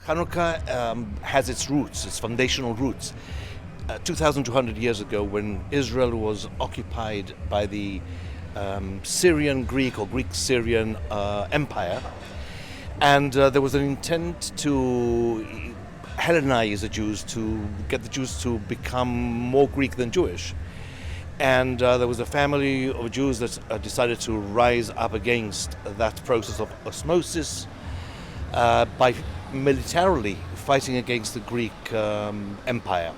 Hanukkah has its roots, its foundational roots. 2,200 years ago, when Israel was occupied by the Syrian Greek or Greek-Syrian Empire, and there was an intent to Hellenize the Jews, to get the Jews to become more Greek than Jewish. And there was a family of Jews that decided to rise up against that process of osmosis by militarily fighting against the Greek Empire.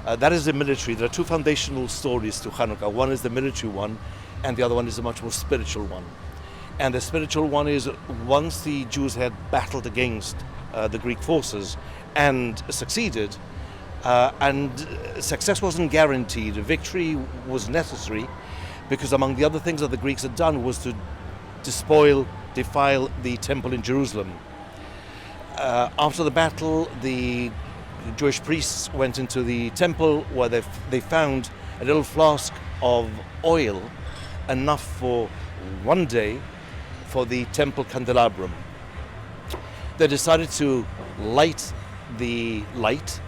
That is the military. There are two foundational stories to Hanukkah. One is the military one, and the other one is a much more spiritual one. And the spiritual one is, once the Jews had battled against the Greek forces and succeeded, and success wasn't guaranteed, victory was necessary, because among the other things that the Greeks had done was to defile the temple in Jerusalem. After the battle, the Jewish priests went into the temple, where they found a little flask of oil, enough for one day for the temple candelabrum. They decided to light the light,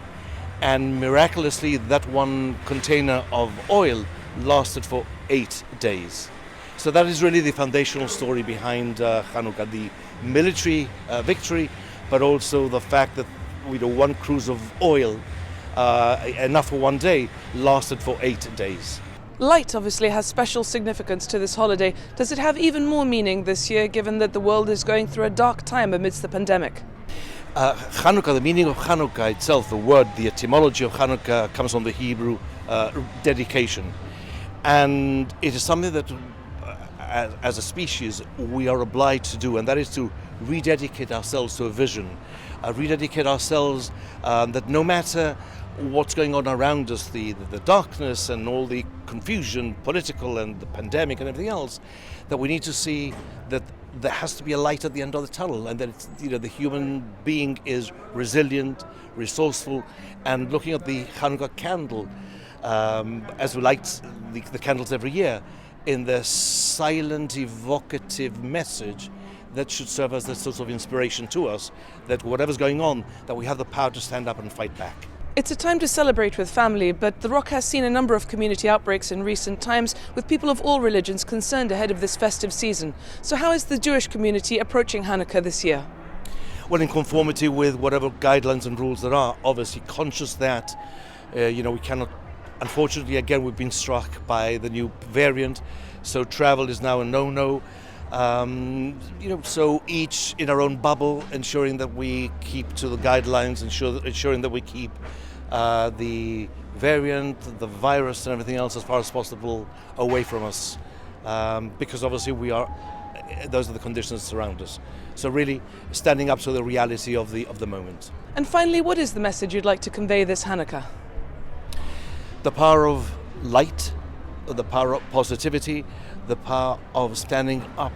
and miraculously that one container of oil lasted for 8 days. So that is really the foundational story behind Hanukkah, the military victory, but also the fact that one cruise of oil, enough for one day, lasted for 8 days. Light obviously has special significance to this holiday. Does it have even more meaning this year, given that the world is going through a dark time amidst the pandemic? Hanukkah, the meaning of Hanukkah itself, the word, the etymology of Hanukkah comes from the Hebrew dedication. And it is something that, as a species, we are obliged to do, and that is to rededicate ourselves to a vision, rededicate ourselves that no matter what's going on around us, the darkness and all the confusion, political and the pandemic and everything else, that we need to see that there has to be a light at the end of the tunnel, and that the human being is resilient, resourceful, and looking at the Hanukkah candle, as we light the candles every year, in the silent, evocative message that should serve as a source of inspiration to us, that whatever's going on, that we have the power to stand up and fight back. It's a time to celebrate with family, but the Rock has seen a number of community outbreaks in recent times, with people of all religions concerned ahead of this festive season. So how is the Jewish community approaching Hanukkah this year? Well, in conformity with whatever guidelines and rules there are, obviously conscious that we cannot, unfortunately, again, we've been struck by the new variant, so travel is now a no-no. So each in our own bubble, ensuring that we keep to the guidelines, ensuring that we keep the variant, the virus and everything else as far as possible away from us, because obviously those are the conditions that surround us. So really standing up to the reality of the moment. And finally, what is the message you'd like to convey this Hanukkah? The power of light, the power of positivity, the power of standing up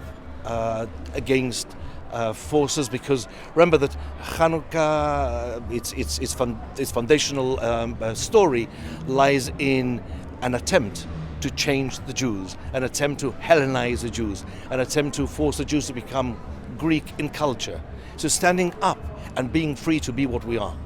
against forces, because remember that Hanukkah, its foundational story lies in an attempt to change the Jews, an attempt to Hellenize the Jews, an attempt to force the Jews to become Greek in culture. So standing up and being free to be what we are.